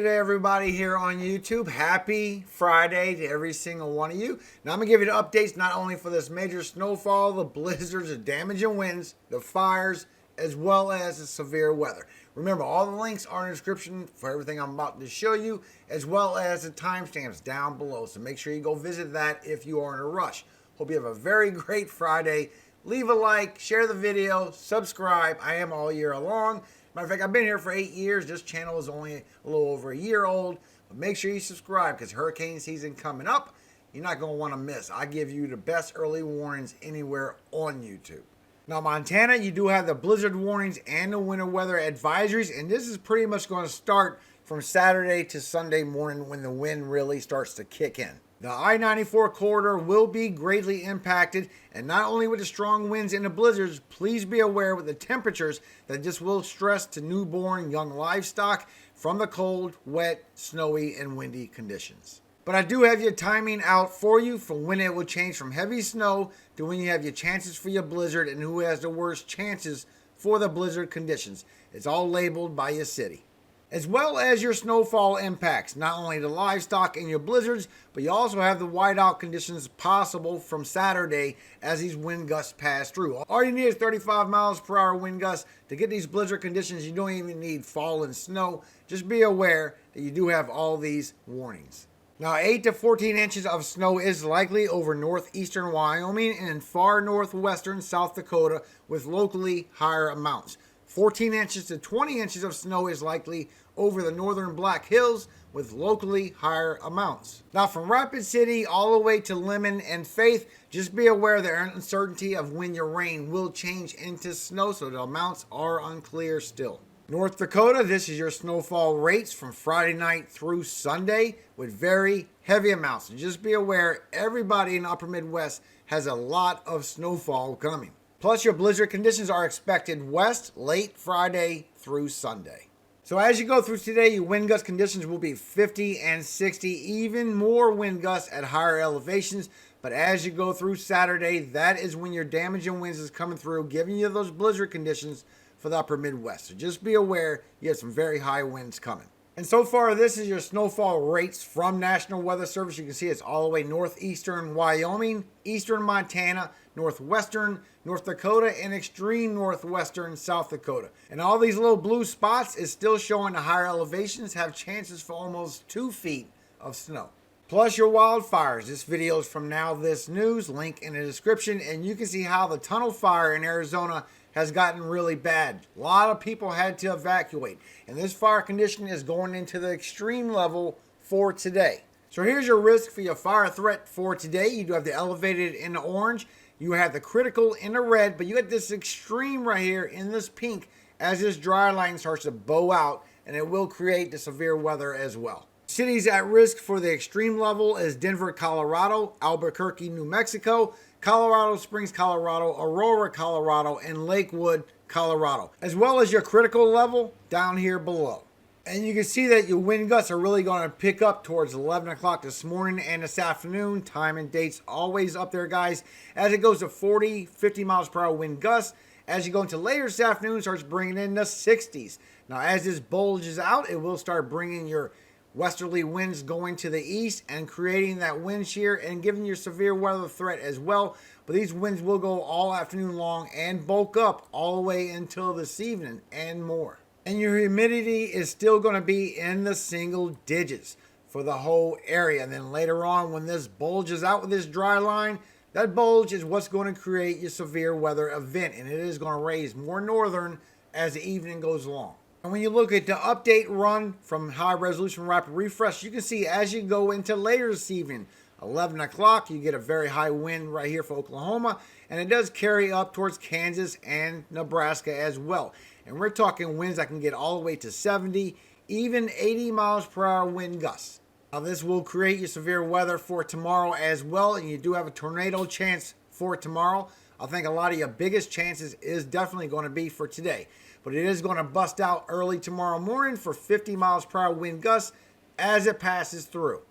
Friday to everybody here on YouTube. Happy Friday to every single one of you. Now I'm going to give you the updates not only for this major snowfall, the blizzards, the damaging winds, the fires, as well as the severe weather. Remember, all the links are in the description for everything I'm about to show you, as well as the timestamps down below. So make sure you go visit that if you are in a rush. Hope you have a very great Friday. Leave a like, share the video, subscribe. I am all year long. Matter of fact, I've been here for 8 years. This channel is only a little over a year old. But make sure you subscribe because hurricane season coming up. You're not going to want to miss. I give you the best early warnings anywhere on YouTube. Now, Montana, you do have the blizzard warnings and the winter weather advisories. And this is pretty much going to start from Saturday to Sunday morning when the wind really starts to kick in. The I-94 corridor will be greatly impacted, and not only with the strong winds and the blizzards, please be aware with the temperatures that this will stress to newborn young livestock from the cold, wet, snowy, and windy conditions. But I do have your timing out for you from when it will change from heavy snow to when you have your chances for your blizzard and who has the worst chances for the blizzard conditions. It's all labeled by your city. As well as your snowfall impacts, not only the livestock and your blizzards, but you also have the whiteout conditions possible from Saturday as these wind gusts pass through. All you need is 35 miles per hour wind gusts to get these blizzard conditions. You don't even need falling snow. Just be aware that you do have all these warnings. Now, 8 to 14 inches of snow is likely over northeastern Wyoming and in far northwestern South Dakota with locally higher amounts. 14 inches to 20 inches of snow is likely over the northern Black Hills with locally higher amounts. Now from Rapid City all the way to Lemon and Faith, just be aware the uncertainty of when your rain will change into snow, so the amounts are unclear still. North Dakota, this is your snowfall rates from Friday night through Sunday with very heavy amounts. So just be aware everybody in the upper Midwest has a lot of snowfall coming. Plus your blizzard conditions are expected west late Friday through Sunday. So as you go through today, your wind gust conditions will be 50 and 60, even more wind gusts at higher elevations. But as you go through Saturday, that is when your damaging winds is coming through, giving you those blizzard conditions for the upper Midwest. So just be aware you have some very high winds coming. And so far, this is your snowfall rates from National Weather Service. You can see it's all the way northeastern Wyoming, eastern Montana, northwestern North Dakota, and extreme northwestern South Dakota. And all these little blue spots is still showing the higher elevations have chances for almost 2 feet of snow. Plus your wildfires. This video is from Now This News, link in the description, and you can see how the tunnel fire in Arizona has gotten really bad. A lot of people had to evacuate, and this fire condition is going into the extreme level for today. So here's your risk for your fire threat for today. You do have the elevated in the orange, you have the critical in the red, but you got this extreme right here in this pink as this dry line starts to bow out, and it will create the severe weather as well. Cities at risk for the extreme level is Denver, Colorado, Albuquerque, New Mexico, Colorado Springs, Colorado, Aurora, Colorado, and Lakewood, Colorado, as well as your critical level down here below. And you can see that your wind gusts are really going to pick up towards 11 o'clock this morning and this afternoon. Time and dates always up there, guys. As it goes to 40, 50 miles per hour wind gusts. As you go into later this afternoon, it starts bringing in the 60s. Now, as this bulges out, it will start bringing your westerly winds going to the east and creating that wind shear and giving you severe weather threat as well. But these winds will go all afternoon long and bulk up all the way until this evening and more. And your humidity is still going to be in the single digits for the whole area. And then later on, when this bulges out with this dry line, that bulge is what's going to create your severe weather event. And it is going to raise more northern as the evening goes along. And when you look at the update run from high resolution rapid refresh, you can see as you go into later this evening, 11 o'clock, you get a very high wind right here for Oklahoma. And it does carry up towards Kansas and Nebraska as well. And we're talking winds that can get all the way to 70, even 80 miles per hour wind gusts. Now this will create your severe weather for tomorrow as well. And you do have a tornado chance for tomorrow. I think a lot of your biggest chances is definitely going to be for today. But it is going to bust out early tomorrow morning for 50 miles per hour wind gusts as it passes through.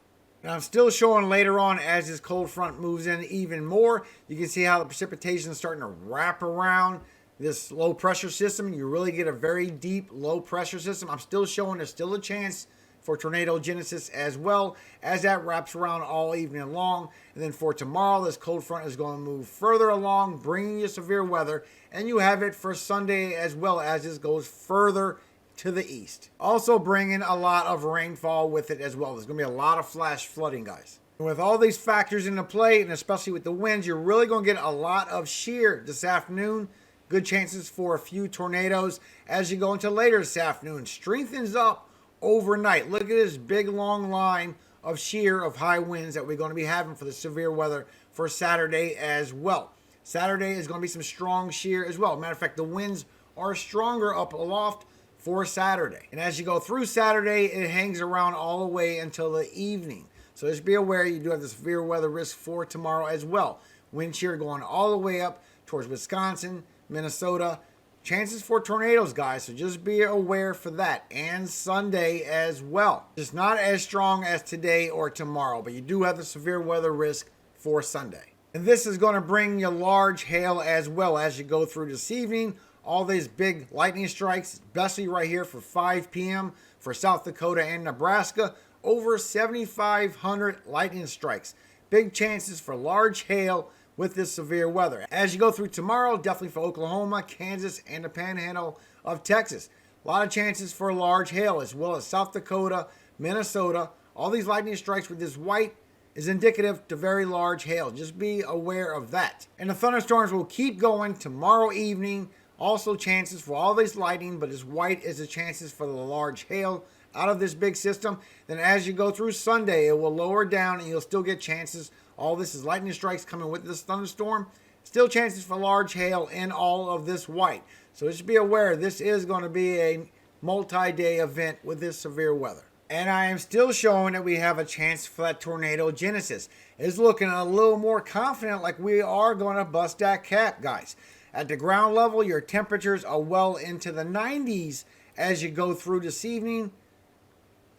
Now I'm still showing later on as this cold front moves in even more. You can see how the precipitation is starting to wrap around this low pressure system. You really get a very deep low pressure system. I'm still showing there's still a chance for tornado genesis as well, as that wraps around all evening long. And then for tomorrow, this cold front is going to move further along, bringing you severe weather. And you have it for Sunday as well, as this goes further to the east. Also bringing a lot of rainfall with it as well. There's going to be a lot of flash flooding, guys. And with all these factors into play, and especially with the winds, you're really going to get a lot of shear this afternoon. Good chances for a few tornadoes as you go into later this afternoon. Strengthens up overnight. Look at this big long line of shear of high winds that we're going to be having for the severe weather for Saturday as well. Saturday is going to be some strong shear as well. Matter of fact, the winds are stronger up aloft for Saturday. And as you go through Saturday, it hangs around all the way until the evening. So just be aware you do have the severe weather risk for tomorrow as well. Wind shear going all the way up towards Wisconsin, Minnesota. Chances for tornadoes, guys, so just be aware for that. And Sunday as well. Just not as strong as today or tomorrow, but you do have the severe weather risk for Sunday. And this is going to bring you large hail as well as you go through this evening. All these big lightning strikes, especially right here for 5 p.m. for South Dakota and Nebraska. Over 7,500 lightning strikes. Big chances for large hail with this severe weather. As you go through tomorrow, definitely for Oklahoma, Kansas, and the panhandle of Texas. A lot of chances for large hail, as well as South Dakota, Minnesota. All these lightning strikes with this white is indicative to very large hail. Just be aware of that. And the thunderstorms will keep going tomorrow evening. Also chances for all this lightning, but this white is the chances for the large hail out of this big system. Then as you go through Sunday, it will lower down and you'll still get chances. All this is lightning strikes coming with this thunderstorm. Still chances for large hail in all of this white. So just be aware, this is going to be a multi-day event with this severe weather. And I am still showing that we have a chance for that tornado genesis. It's looking a little more confident, like we are going to bust that cap, guys. At the ground level, your temperatures are well into the 90s as you go through this evening,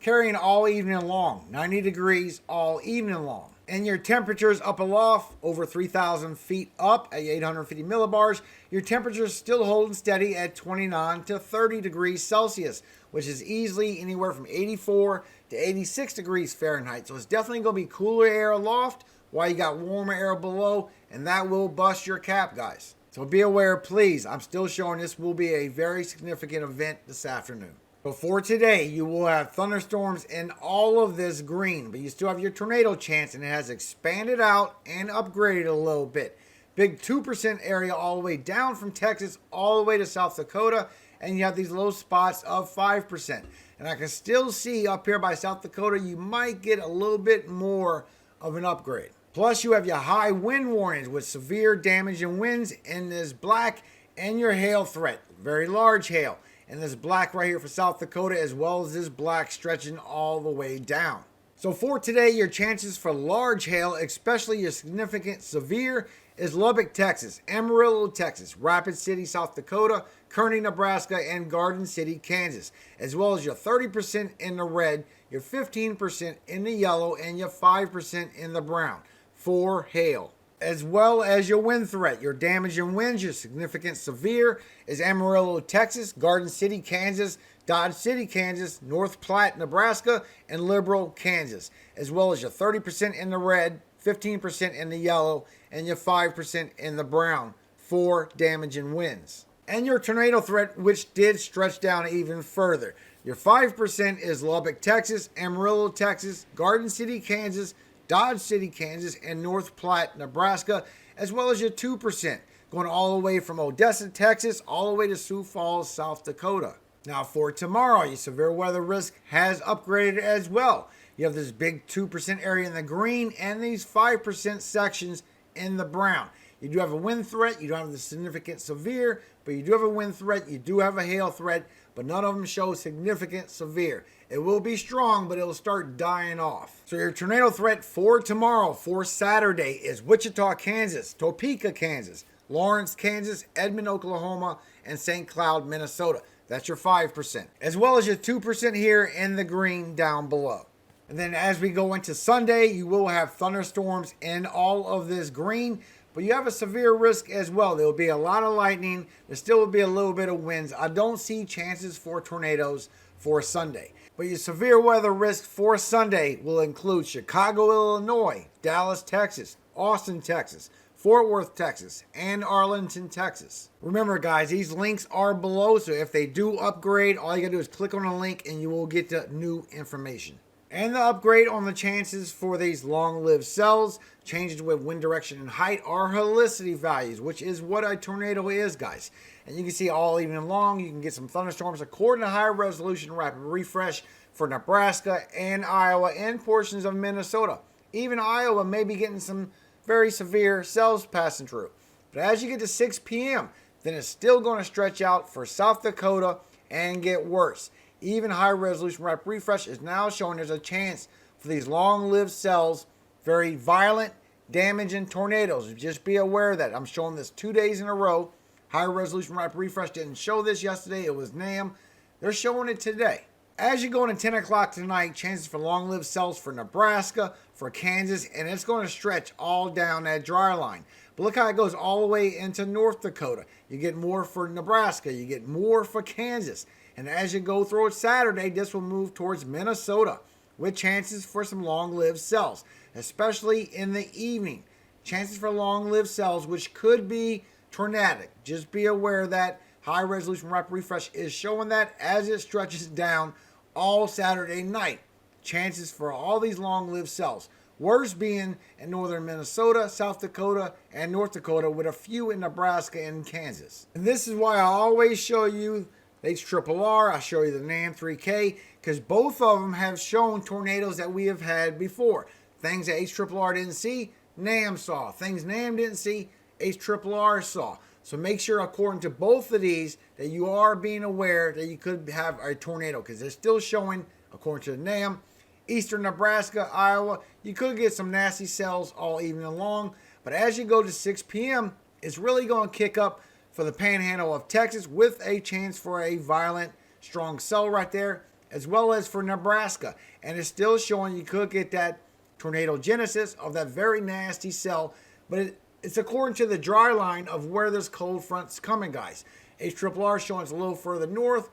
carrying all evening long. 90 degrees all evening long. And your temperatures up aloft, over 3,000 feet up at 850 millibars, your temperatures still holding steady at 29 to 30 degrees Celsius, which is easily anywhere from 84 to 86 degrees Fahrenheit. So it's definitely going to be cooler air aloft while you got warmer air below, and that will bust your cap, guys. So be aware, please. I'm still showing this will be a very significant event this afternoon. But for today, you will have thunderstorms in all of this green, but you still have your tornado chance, and it has expanded out and upgraded a little bit. Big 2% area all the way down from Texas all the way to South Dakota, and you have these low spots of 5%. And I can still see up here by South Dakota, you might get a little bit more of an upgrade. Plus, you have your high wind warnings with severe damaging winds in this black, and your hail threat, very large hail. And this black right here for South Dakota, as well as this black stretching all the way down. So for today, your chances for large hail, especially your significant severe, is Lubbock, Texas, Amarillo, Texas, Rapid City, South Dakota, Kearney, Nebraska, and Garden City, Kansas, as well as your 30% in the red, your 15% in the yellow, and your 5% in the brown for hail. As well as your wind threat, your damaging winds, your significant severe is Amarillo, Texas, Garden City, Kansas, Dodge City, Kansas, North Platte, Nebraska, and Liberal, Kansas, as well as your 30% in the red, 15% in the yellow, and your 5% in the brown for damaging winds. And your tornado threat, which did stretch down even further. Your 5% is Lubbock, Texas, Amarillo, Texas, Garden City, Kansas, Dodge City, Kansas, and North Platte, Nebraska, as well as your 2%, going all the way from Odessa, Texas, all the way to Sioux Falls, South Dakota. Now for tomorrow, your severe weather risk has upgraded as well. You have this big 2% area in the green and these 5% sections in the brown. You do have a wind threat, you don't have the significant severe, but you do have a wind threat, you do have a hail threat, but none of them show significant severe. It will be strong, but it will start dying off. So your tornado threat for tomorrow, for Saturday, is Wichita, Kansas, Topeka, Kansas, Lawrence, Kansas, Edmond, Oklahoma, and St. Cloud, Minnesota. That's your 5%, as well as your 2% here in the green down below. And then as we go into Sunday, you will have thunderstorms in all of this green, but you have a severe risk as well. There will be a lot of lightning. There still will be a little bit of winds. I don't see chances for tornadoes for Sunday. But your severe weather risk for Sunday will include Chicago, Illinois, Dallas, Texas, Austin, Texas, Fort Worth, Texas, and Arlington, Texas. Remember, guys, these links are below, so if they do upgrade, all you gotta do is click on a link and you will get the new information. And the upgrade on the chances for these long-lived cells, changes with wind direction and height, are helicity values, which is what a tornado is, guys. And you can see all evening long, you can get some thunderstorms according to high resolution rapid refresh for Nebraska and Iowa and portions of Minnesota. Even Iowa may be getting some very severe cells passing through. But as you get to 6 p.m., then it's still going to stretch out for South Dakota and get worse. Even high resolution rapid refresh is now showing there's a chance for these long-lived cells, very violent, damaging tornadoes. Just be aware of that. I'm showing this 2 days in a row. High resolution rapid refresh didn't show this yesterday. It was NAM. They're showing it today. As you go into 10 o'clock tonight, chances for long-lived cells for Nebraska, for Kansas, and it's going to stretch all down that dry line. But look how it goes all the way into North Dakota. You get more for Nebraska. You get more for Kansas. And as you go through it Saturday, this will move towards Minnesota with chances for some long-lived cells, especially in the evening. Chances for long-lived cells, which could be tornadic. Just be aware that high resolution rapid refresh is showing that as it stretches down all Saturday night. Chances for all these long-lived cells. Worst being in northern Minnesota, South Dakota, and North Dakota, with a few in Nebraska and Kansas. And this is why I always show you HRRR, I show you the NAM 3K, because both of them have shown tornadoes that we have had before. Things that HRRR didn't see, NAM saw. Things NAM didn't see, HRRR saw. So make sure, according to both of these, that you are being aware that you could have a tornado, because they're still showing, according to the NAM, eastern Nebraska, Iowa, you could get some nasty cells all evening long. But as you go to 6 p.m., it's really going to kick up for the panhandle of Texas with a chance for a violent, strong cell right there, as well as for Nebraska. And it's still showing you could get that tornado genesis of that very nasty cell, but it's according to the dry line of where this cold front's coming, guys. HRRR showing it's a little further north.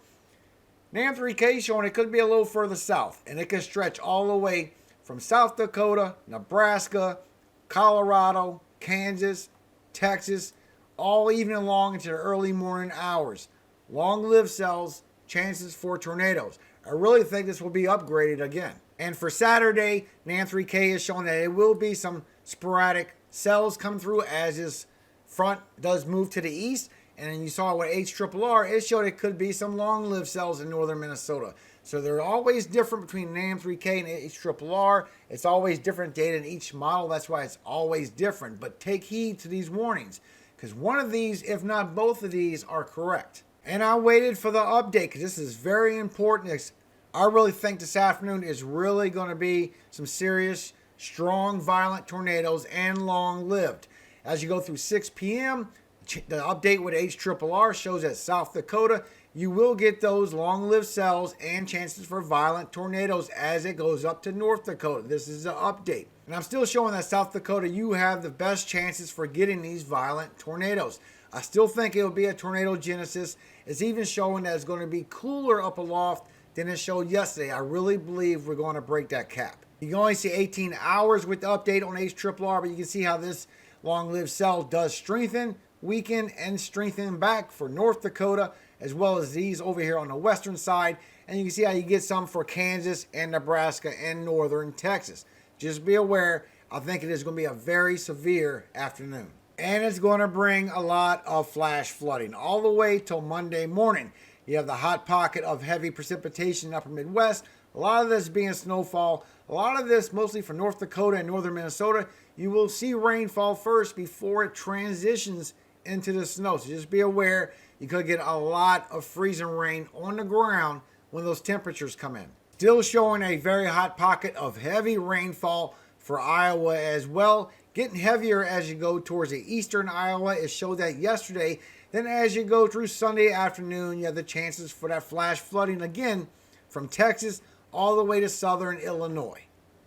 NAM 3K showing it could be a little further south, and it could stretch all the way from South Dakota, Nebraska, Colorado, Kansas, Texas, all evening long into the early morning hours. Long-lived cells, chances for tornadoes. I really think this will be upgraded again. And for Saturday, NAM 3K is showing that it will be some sporadic cells come through as this front does move to the east. And then you saw with HRRR, it showed it could be some long-lived cells in northern Minnesota. So they're always different between NAM 3K and HRRR. It's always different data in each model. That's why it's always different. But take heed to these warnings, because one of these, if not both of these, are correct. And I waited for the update because this is very important. I really think this afternoon is really going to be some serious, strong, violent tornadoes and long-lived. As you go through 6 p.m., the update with HRRR shows that South Dakota, you will get those long-lived cells and chances for violent tornadoes as it goes up to North Dakota. This is an update. And I'm still showing that South Dakota, you have the best chances for getting these violent tornadoes. I still think it will be a tornado genesis. It's even showing that it's going to be cooler up aloft than it showed yesterday. I really believe we're going to break that cap. You can only see 18 hours with the update on HRRR, but you can see how this long-lived cell does strengthen, weaken, and strengthen back for North Dakota, as well as these over here on the western side. And you can see how you get some for Kansas and Nebraska and northern Texas. Just be aware, I think it is going to be a very severe afternoon. And it's going to bring a lot of flash flooding all the way till Monday morning. You have the hot pocket of heavy precipitation in the upper Midwest. A lot of this being snowfall. A lot of this mostly for North Dakota and northern Minnesota. You will see rainfall first before it transitions into the snow. So just be aware, you could get a lot of freezing rain on the ground when those temperatures come in. Still showing a very hot pocket of heavy rainfall for Iowa as well. Getting heavier as you go towards the eastern Iowa. It showed that yesterday. Then as you go through Sunday afternoon, you have the chances for that flash flooding again from Texas all the way to southern Illinois.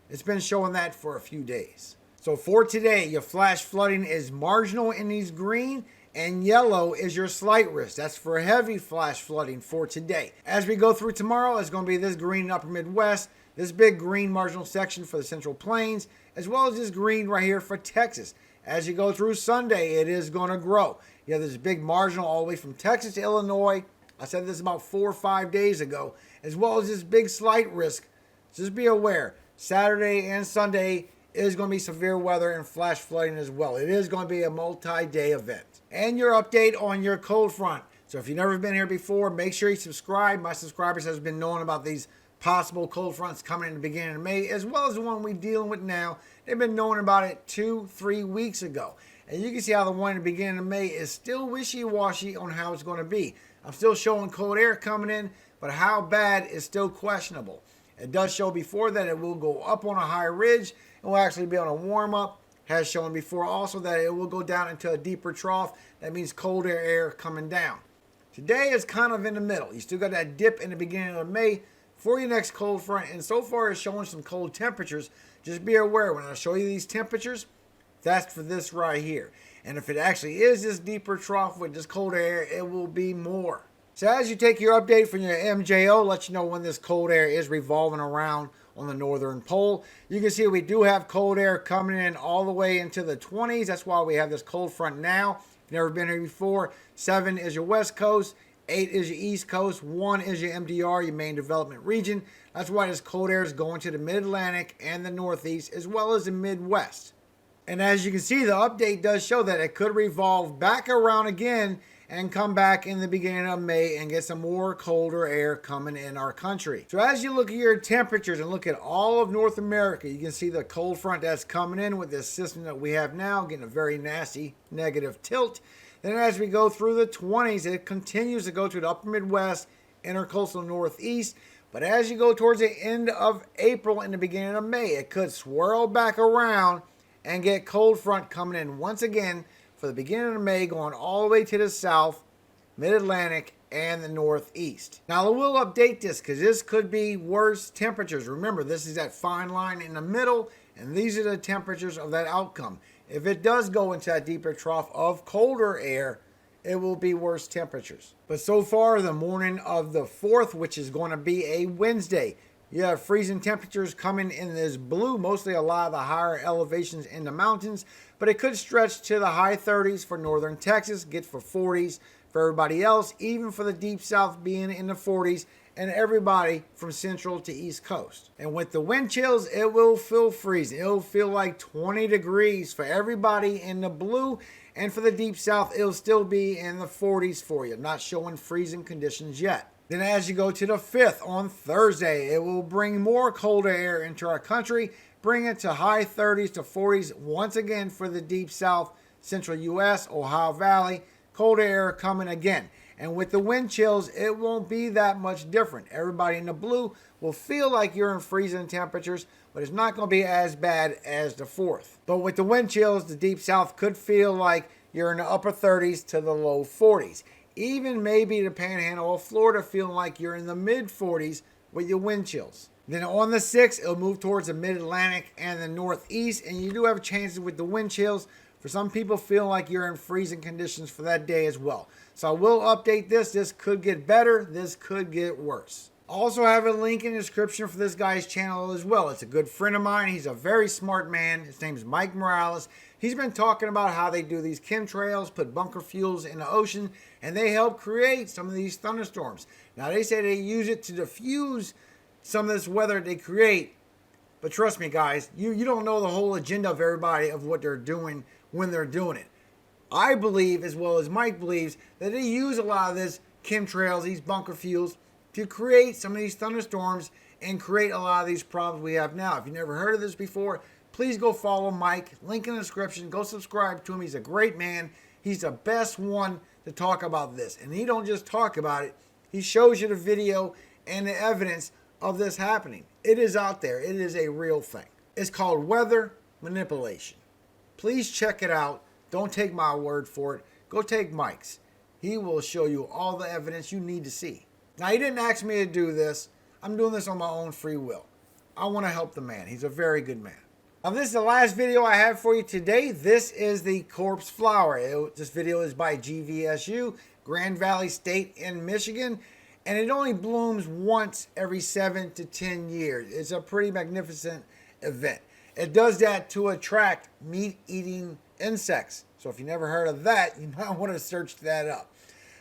It's been showing that for a few days. So for today, your flash flooding is marginal in these green and yellow is your slight risk. That's for heavy flash flooding for today. As we go through tomorrow, it's going to be this green upper Midwest, this big green marginal section for the Central Plains, as well as this green right here for Texas. As you go through Sunday, it is going to grow. You have this big marginal all the way from Texas to Illinois. I said this about 4 or 5 days ago, as well as this big slight risk. Just be aware, Saturday and Sunday is going to be severe weather and flash flooding as well. It is going to be a multi-day event. And your update on your cold front. So if you've never been here before, make sure you subscribe. My subscribers has been knowing about these possible cold fronts coming in the beginning of May, as well as the one we're dealing with now. They've been knowing about it 2-3 weeks ago. And you can see how the one in the beginning of May is still wishy-washy on how it's going to be. I'm still showing cold air coming in, but how bad is still questionable. It does show before that it will go up on a high ridge and will actually be on a warm-up. Has shown before also that it will go down into a deeper trough. That means colder air coming down. Today is kind of in the middle. You still got that dip in the beginning of May for your next cold front, and so far it's showing some cold temperatures. Just be aware when I show you these temperatures, that's for this right here. And if it actually is this deeper trough with this colder air, it will be more. So as you take your update from your MJO, let you know when this cold air is revolving around on the northern pole. You can see we do have cold air coming in all the way into the 20s. That's why we have this cold front now. If you've never been here before, 7 is your west coast, 8 is your east coast, 1 is your MDR, your main development region. That's why this cold air is going to the mid-Atlantic and the northeast, as well as the Midwest. And as you can see, the update does show that it could revolve back around again and come back in the beginning of May and get some more colder air coming in our country. So as you look at your temperatures and look at all of North America, you can see the cold front that's coming in with this system that we have now, getting a very nasty negative tilt. Then as we go through the 20s, it continues to go to the upper Midwest, intercoastal Northeast. But as you go towards the end of April and the beginning of May, it could swirl back around and get cold front coming in once again for the beginning of May, going all the way to the south, mid-Atlantic, and the northeast. Now, I will update this because this could be worse temperatures. Remember, this is that fine line in the middle, and these are the temperatures of that outcome. If it does go into that deeper trough of colder air, it will be worse temperatures. But so far, the morning of the 4th, which is going to be a Wednesday, you have freezing temperatures coming in this blue, mostly a lot of the higher elevations in the mountains, but it could stretch to the high 30s for northern Texas, get for 40s for everybody else, even for the deep south being in the 40s, and everybody from central to east coast. And with the wind chills, it will feel freezing. It'll feel like 20 degrees for everybody in the blue, and for the deep south, it'll still be in the 40s for you. Not showing freezing conditions yet. Then as you go to the 5th on Thursday, it will bring more colder air into our country, bring it to high 30s to 40s once again for the deep south, central U.S., Ohio Valley. Colder air coming again. And with the wind chills, it won't be that much different. Everybody in the blue will feel like you're in freezing temperatures, but it's not going to be as bad as the 4th. But with the wind chills, the deep south could feel like you're in the upper 30s to the low 40s. Even maybe the panhandle of Florida feeling like you're in the mid 40s with your wind chills. Then on the 6th, it'll move towards the mid-Atlantic and the northeast, and you do have chances with the wind chills. For some people, feeling like you're in freezing conditions for that day as well. So I will update this. This could get better. This could get worse. Also have a link in the description for this guy's channel as well. It's a good friend of mine. He's a very smart man. His name's Mike Morales. He's been talking about how they do these chemtrails, put bunker fuels in the ocean, and they help create some of these thunderstorms. Now, they say they use it to diffuse some of this weather they create. But trust me, guys, you don't know the whole agenda of everybody of what they're doing when they're doing it. I believe, as well as Mike believes, that they use a lot of this chemtrails, these bunker fuels, to create some of these thunderstorms and create a lot of these problems we have now. If you've never heard of this before, please go follow Mike. Link in the description. Go subscribe to him. He's a great man. He's the best one to talk about this. And he don't just talk about it. He shows you the video and the evidence of this happening. It is out there. It is a real thing. It's called weather manipulation. Please check it out. Don't take my word for it. Go take Mike's. He will show you all the evidence you need to see. Now, he didn't ask me to do this. I'm doing this on my own free will. I want to help the man. He's a very good man. This is the last video I have for you today. This is the corpse flower. This video is by GVSU, Grand Valley State in Michigan, and it only blooms once every 7 to 10 years. It's a pretty magnificent event. It does that to attract meat-eating insects. So if you never heard of that, you might want to search that up.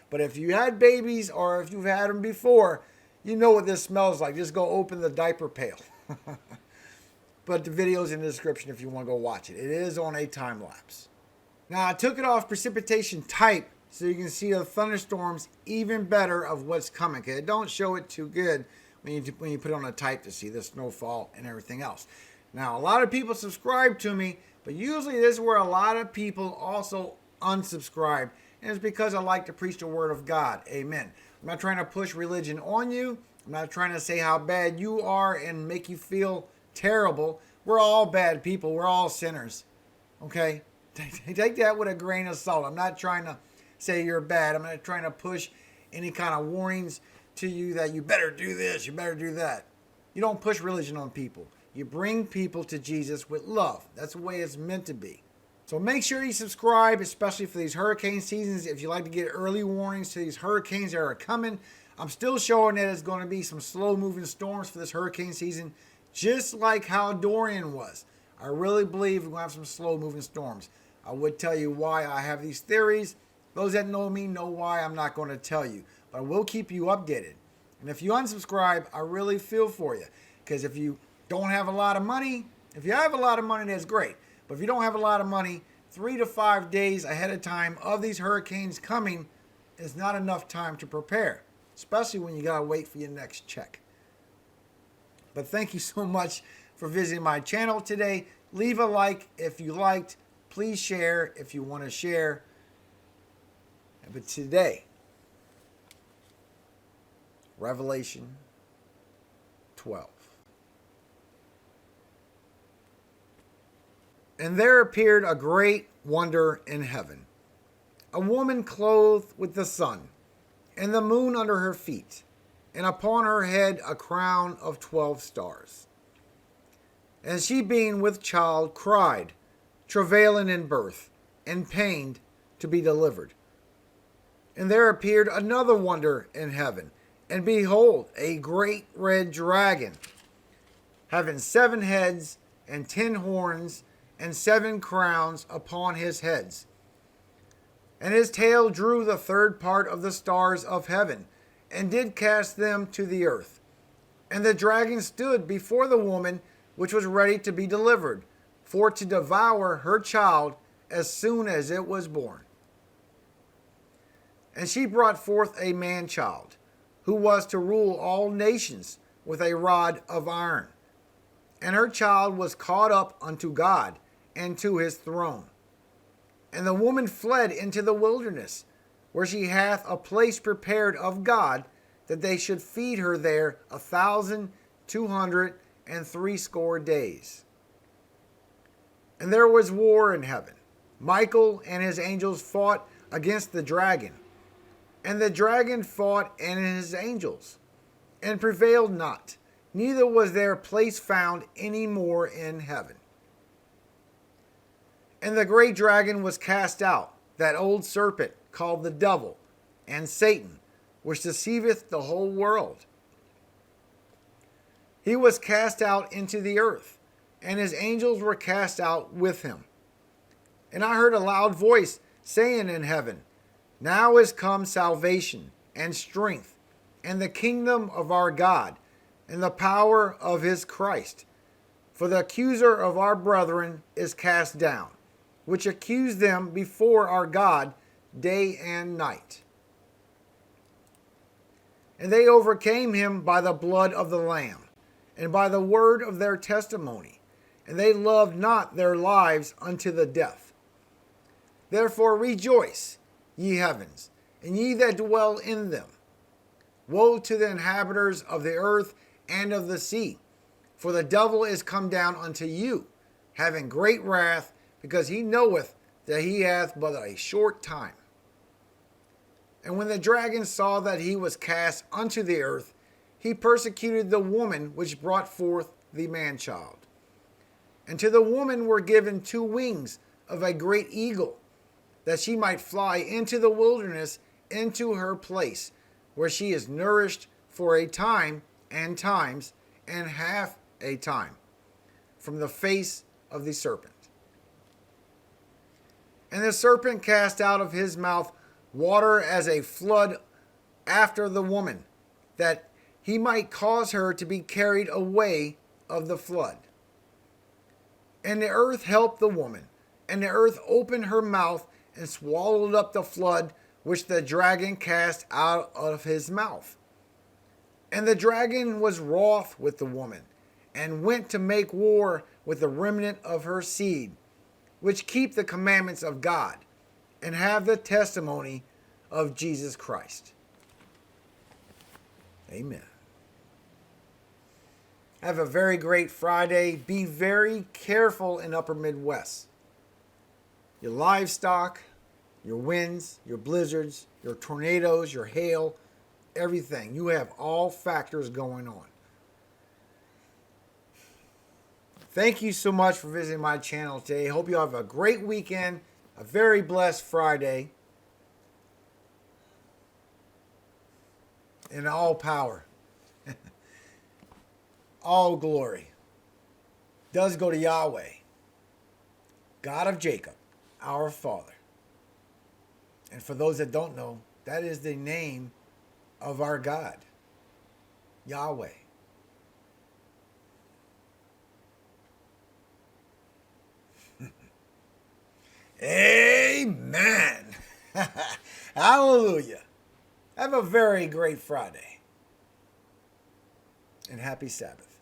But if you had babies or if you've had them before, you know what this smells like. Just go open the diaper pail. But the video's in the description if you want to go watch it. It is on a time lapse. Now I took it off precipitation type so you can see the thunderstorms even better of what's coming. Cause it don't show it too good when you put it on a type to see the snowfall and everything else. Now a lot of people subscribe to me, but usually this is where a lot of people also unsubscribe. And it's because I like to preach the word of God. Amen. I'm not trying to push religion on you. I'm not trying to say how bad you are and make you feel terrible. We're all bad people. We're all sinners. Okay? Take that with a grain of salt. I'm not trying to say you're bad. I'm not trying to push any kind of warnings to you that you better do this, you better do that. You don't push religion on people. You bring people to Jesus with love. That's the way it's meant to be. So make sure you subscribe, especially for these hurricane seasons. If you like to get early warnings to these hurricanes that are coming, I'm still showing that it's going to be some slow-moving storms for this hurricane season, just like how Dorian was. I really believe we're going to have some slow-moving storms. I would tell you why I have these theories. Those that know me know why I'm not going to tell you. But I will keep you updated. And if you unsubscribe, I really feel for you. Because if you don't have a lot of money, if you have a lot of money, that's great. But if you don't have a lot of money, 3 to 5 days ahead of time of these hurricanes coming is not enough time to prepare. Especially when you got to wait for your next check. But thank you so much for visiting my channel today. Leave a like if you liked. Please share if you want to share. But today, Revelation 12. And there appeared a great wonder in heaven, a woman clothed with the sun, and the moon under her feet, and upon her head a crown of 12 stars. And she being with child cried, travailing in birth, and pained to be delivered. And there appeared another wonder in heaven, and behold, a great red dragon, having 7 heads and 10 horns, and 7 crowns upon his heads. And his tail drew the 3rd part of the stars of heaven, and did cast them to the earth. And the dragon stood before the woman which was ready to be delivered, for to devour her child as soon as it was born. And she brought forth a man-child, who was to rule all nations with a rod of iron. And her child was caught up unto God, and to his throne. And the woman fled into the wilderness, where she hath a place prepared of God, that they should feed her there 1,260 days. And there was war in heaven. Michael and his angels fought against the dragon. And the dragon fought and his angels, and prevailed not, neither was their place found any more in heaven. And the great dragon was cast out, that old serpent called the devil and Satan, which deceiveth the whole world. He was cast out into the earth, and his angels were cast out with him. And I heard a loud voice saying in heaven, Now is come salvation and strength, and the kingdom of our God, and the power of his Christ. For the accuser of our brethren is cast down, which accused them before our God day and night. And they overcame him by the blood of the Lamb, and by the word of their testimony, and they loved not their lives unto the death. Therefore rejoice, ye heavens, and ye that dwell in them. Woe to the inhabitants of the earth and of the sea, for the devil is come down unto you, having great wrath, because he knoweth that he hath but a short time. And when the dragon saw that he was cast unto the earth, he persecuted the woman which brought forth the man-child. And to the woman were given 2 wings of a great eagle, that she might fly into the wilderness, into her place, where she is nourished for a time and times and half a time from the face of the serpent. And the serpent cast out of his mouth water as a flood after the woman, that he might cause her to be carried away of the flood. And the earth helped the woman, and the earth opened her mouth and swallowed up the flood which the dragon cast out of his mouth. And the dragon was wroth with the woman, and went to make war with the remnant of her seed, which keep the commandments of God, and have the testimony of Jesus Christ. Amen. Have a very great Friday. Be very careful in Upper Midwest. Your livestock, your winds, your blizzards, your tornadoes, your hail, everything. You have all factors going on. Thank you so much for visiting my channel today. Hope you have a great weekend, a very blessed Friday. And all power, all glory does go to Yahweh, God of Jacob, our Father. And for those that don't know, that is the name of our God, Yahweh. Amen. Hallelujah. Have a very great Friday. And happy Sabbath.